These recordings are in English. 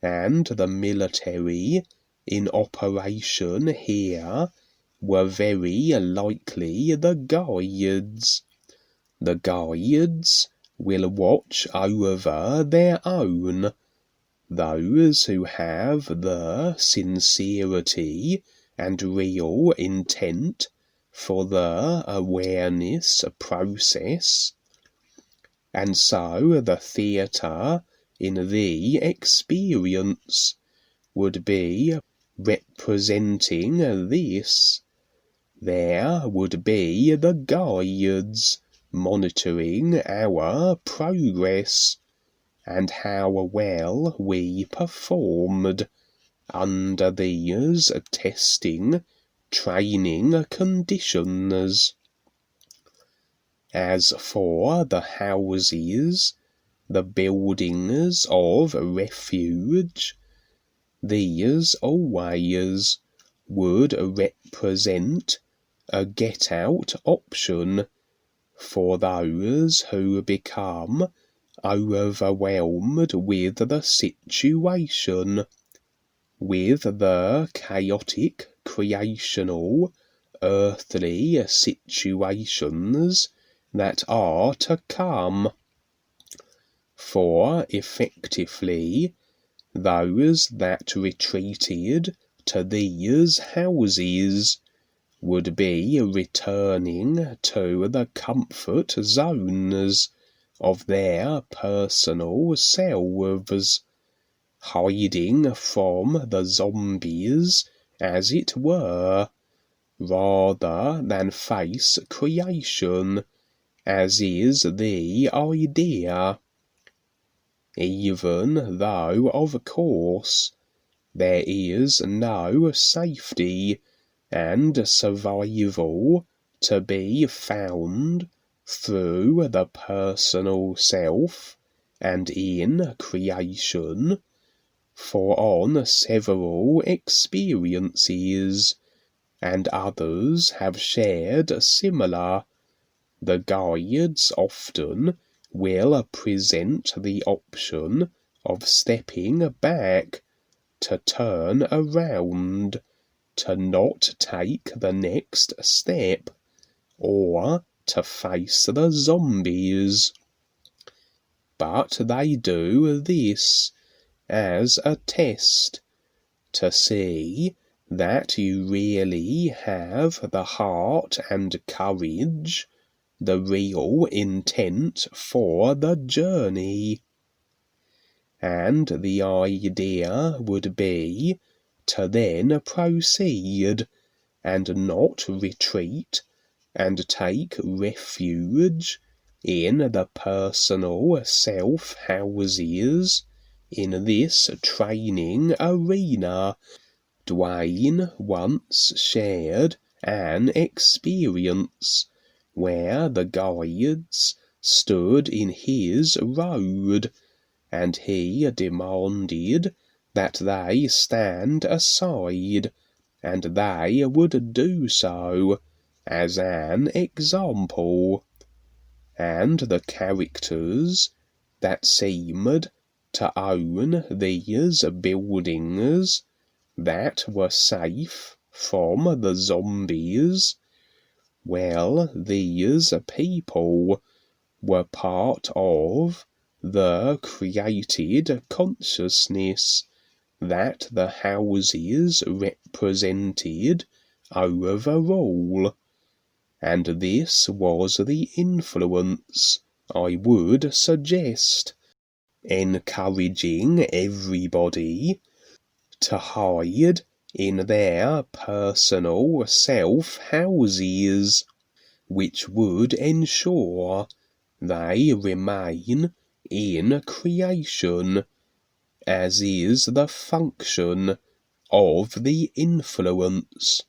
and the military in operation here were very likely the guides. The guides will watch over their own, those who have the sincerity and real intent for the awareness process. And so the theatre in the experience would be representing this. There would be the guides monitoring our progress and how well we performed under these testing training conditions. As for the houses, the buildings of refuge, these always would represent a get-out option for those who become overwhelmed with the situation, with the chaotic creational earthly situations that are to come. For effectively, those that retreated to these houses would be returning to the comfort zones of their personal selves, hiding from the zombies, as it were, rather than face creation, as is the idea. Even though, of course, there is no safety and survival to be found through the personal self and in creation, for on several experiences, and others have shared similar, the guides often will present the option of stepping back, to turn around, to not take the next step, or to face the zombies. But they do this as a test, to see that you really have the heart and courage, the real intent for the journey. And the idea would be to then proceed, and not retreat, and take refuge in the personal self-houses in this training arena. Duane once shared an experience where the guides stood in his road, and he demanded that they stand aside, and they would do so as an example. And the characters that seemed to own these buildings that were safe from the zombies, well, these people were part of the created consciousness that the houses represented overall, and this was the influence, I would suggest, encouraging everybody to hide in their personal self-houses, which would ensure they remain in creation, as is the function of the influence.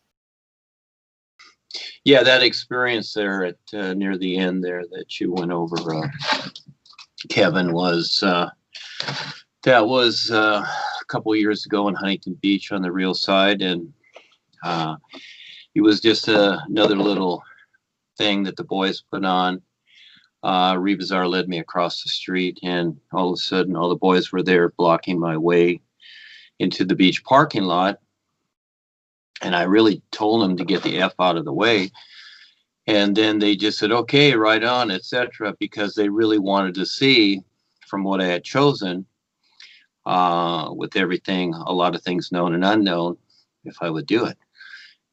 Yeah, that experience there at near the end there that you went over, Kevin, was that was a couple years ago in Huntington Beach on the real side, and it was just another little thing that the boys put on. Rebazar led me across the street, and all of a sudden all the boys were there blocking my way, into the beach parking lot. And I really told them to get the F out of the way. And then they just said, okay, right on, etc., because they really wanted to see from what I had chosen, with everything, a lot of things known and unknown, if I would do it.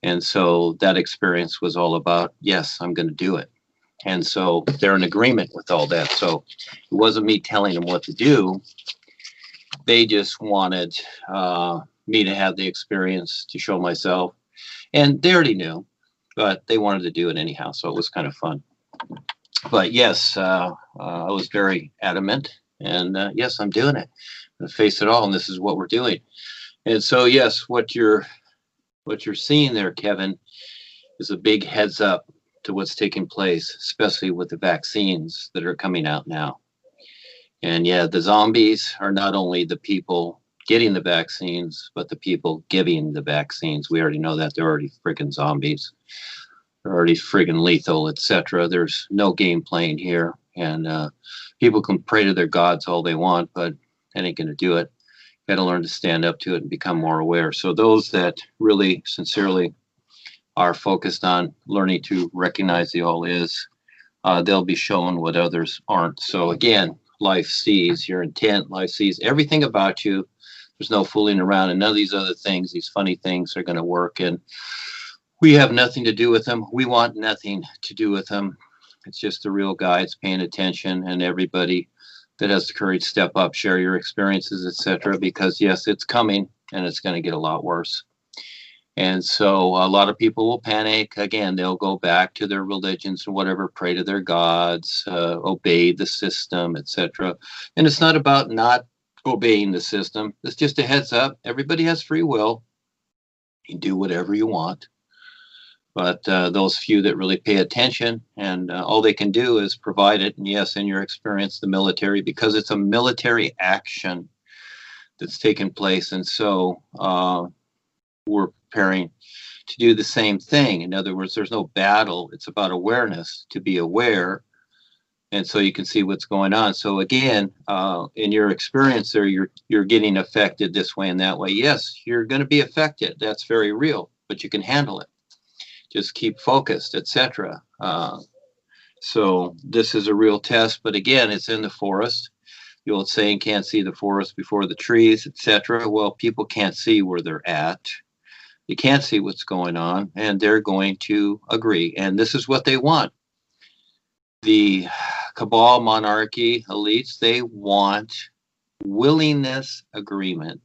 And so that experience was all about, yes, I'm going to do it. And so they're in agreement with all that. So it wasn't me telling them what to do. They just wanted me to have the experience to show myself. And they already knew, but they wanted to do it anyhow. So it was kind of fun. But yes, I was very adamant. And yes, I'm doing it. I'm gonna face it all. And this is what we're doing. And so, yes, what you're seeing there, Kevin, is a big heads up to what's taking place, especially with the vaccines that are coming out now. And yeah, the zombies are not only the people getting the vaccines, but the people giving the vaccines. We already know that they're already friggin' zombies. They're already friggin' lethal, etc. There's no game playing here. And people can pray to their gods all they want, but that ain't going to do it. Got to learn to stand up to it and become more aware. So those that really sincerely are focused on learning to recognize the all is, they'll be shown what others aren't. So again, life sees your intent, life sees everything about you. There's no fooling around, and none of these other things, these funny things, are going to work. And we have nothing to do with them. We want nothing to do with them. It's just the real guides paying attention, and everybody that has the courage to step up, share your experiences, etc. Because yes, it's coming, and it's going to get a lot worse. And so a lot of people will panic. Again, they'll go back to their religions and whatever, pray to their gods, obey the system, etc. And it's not about not obeying the system. It's just a heads up. Everybody has free will. You can do whatever you want. But those few that really pay attention, and all they can do is provide it. And yes, in your experience, the military, because it's a military action that's taken place. And so we're preparing to do the same thing. In other words, there's no battle. It's about awareness, to be aware. And so you can see what's going on. So again, in your experience there, you're getting affected this way and that way. Yes, you're going to be affected. That's very real, but you can handle it. Just keep focused, etc. So this is a real test, but again, it's in the forest. The old saying, can't see the forest before the trees, etc. Well, people can't see where they're at. You can't see what's going on, and they're going to agree. And this is what they want. The cabal, monarchy, elites, they want willingness agreement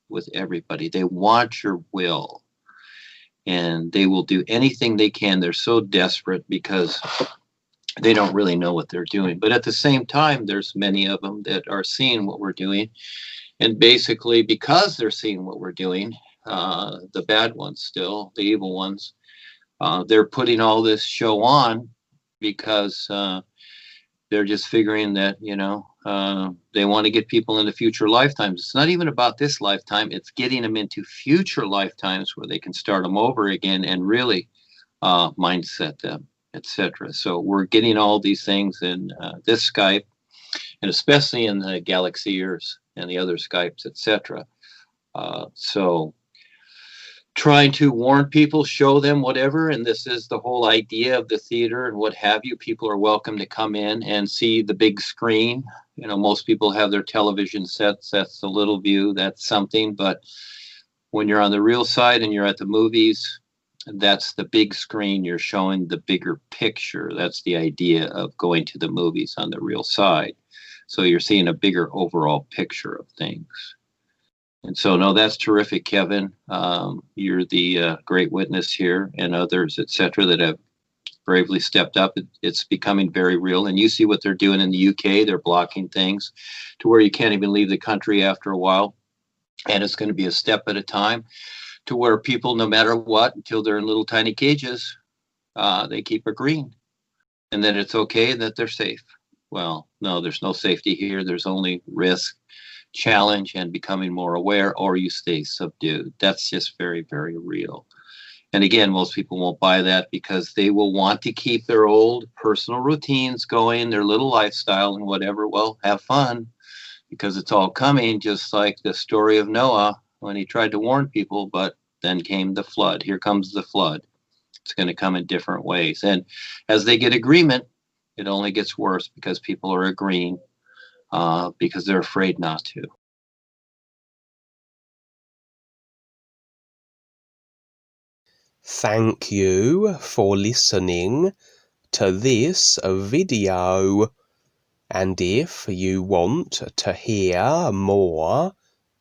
with everybody. They want your will. And they will do anything they can. They're so desperate because they don't really know what they're doing. But at the same time, there's many of them that are seeing what we're doing. And basically, because they're seeing what we're doing, the bad ones still, the evil ones, they're putting all this show on because they're just figuring that, they want to get people into future lifetimes. It's not even about this lifetime. It's getting them into future lifetimes where they can start them over again and really mindset them, etc. So we're getting all these things in this Skype, and especially in the Galaxy Ears and the other Skypes, etc. So trying to warn people, show them whatever, and this is the whole idea of the theater and what have you. People are welcome to come in and see the big screen. Most people have their television sets. That's the little view. That's something. But when you're on the real side and you're at the movies, that's the big screen. You're showing the bigger picture. That's the idea of going to the movies on the real side. So you're seeing a bigger overall picture of things. And so, no, that's terrific, Kevin. You're the great witness here, and others, etc., that have bravely stepped up. It's becoming very real. And you see what they're doing in the UK. They're blocking things to where you can't even leave the country after a while. And it's going to be a step at a time to where people, no matter what, until they're in little tiny cages, they keep agreeing. And then it's okay that they're safe. Well, no, there's no safety here. There's only risk, challenge, and becoming more aware, or you stay subdued. That's just very, very real. And again, most people won't buy that because they will want to keep their old personal routines going, their little lifestyle and whatever. Well, have fun, because it's all coming, just like the story of Noah. when he tried to warn people, but then came the flood. Here comes the flood. It's going to come in different ways. And as they get agreement, it only gets worse because people are agreeing because they're afraid not to. Thank you for listening to this video. And if you want to hear more,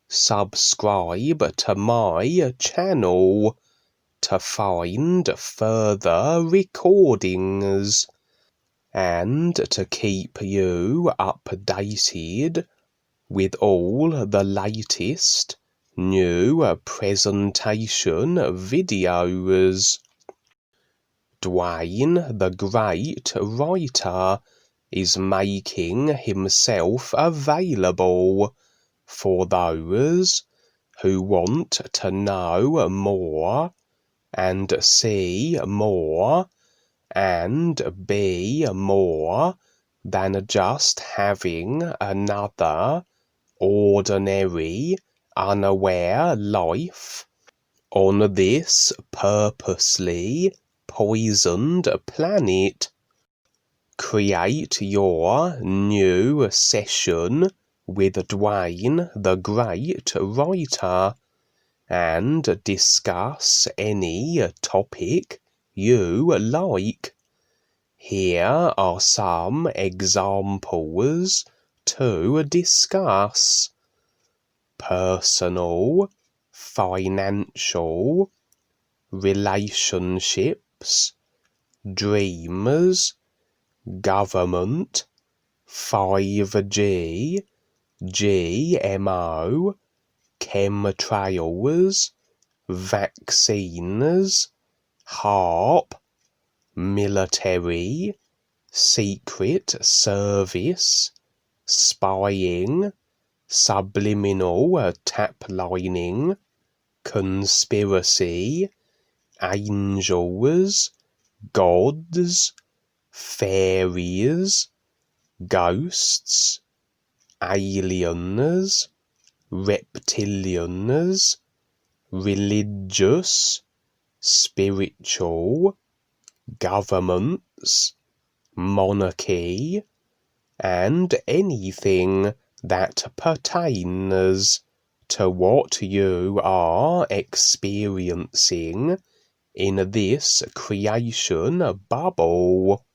subscribe to my channel to find further recordings and to keep you updated with all the latest new presentation videos. Duane, the great writer, is making himself available for those who want to know more and see more and be more than just having another ordinary, unaware life on this purposely poisoned planet. Create your new session with Duane, the great writer, and discuss any topic you like. Here are some examples to discuss: personal, financial, relationships, dreams, government, 5G, GMO, chemtrails, vaccines, HARP, military, secret service, spying, subliminal taplining, conspiracy, angels, gods, fairies, ghosts, aliens, reptilians, religious, spiritual, governments, monarchy, and anything that pertains to what you are experiencing in this creation bubble,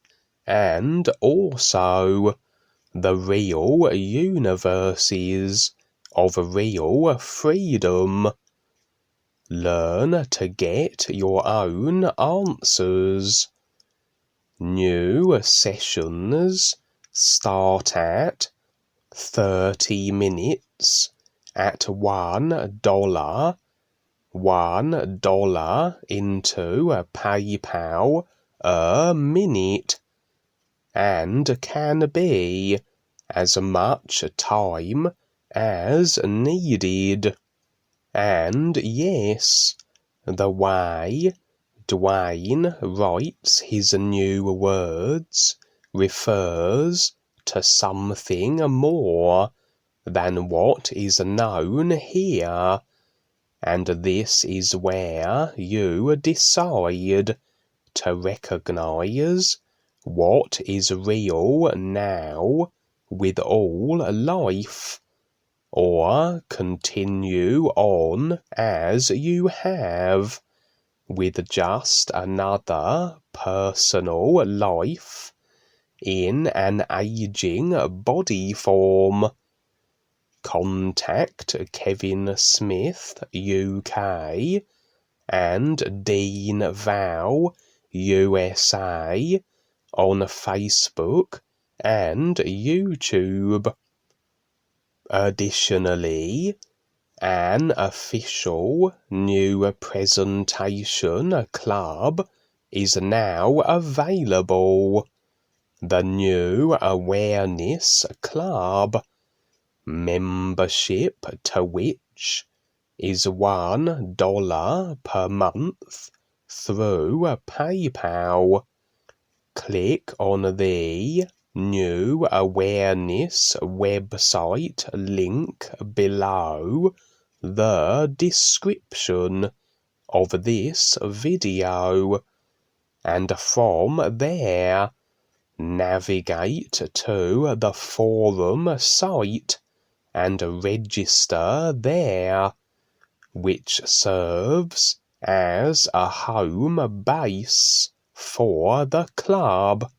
and also the real universes of real freedom. Learn to get your own answers. New sessions start at 30 minutes at $1. $1 into PayPal a minute, and can be as much time as needed. And yes, the way Duane writes his new words refers to something more than what is known here, and this is where you decide to recognize what is real now with all life, or continue on as you have, with just another personal life in an aging body form. Contact Kevin Smith UK and Dean Val USA on Facebook and YouTube. Additionally, an official new presentation club is now available. The New Awareness Club. Membership to which is $1 per month through PayPal. Click on the New Awareness website link below. the description of this video, and from there navigate to the forum site and register there, which serves as a home base for the club.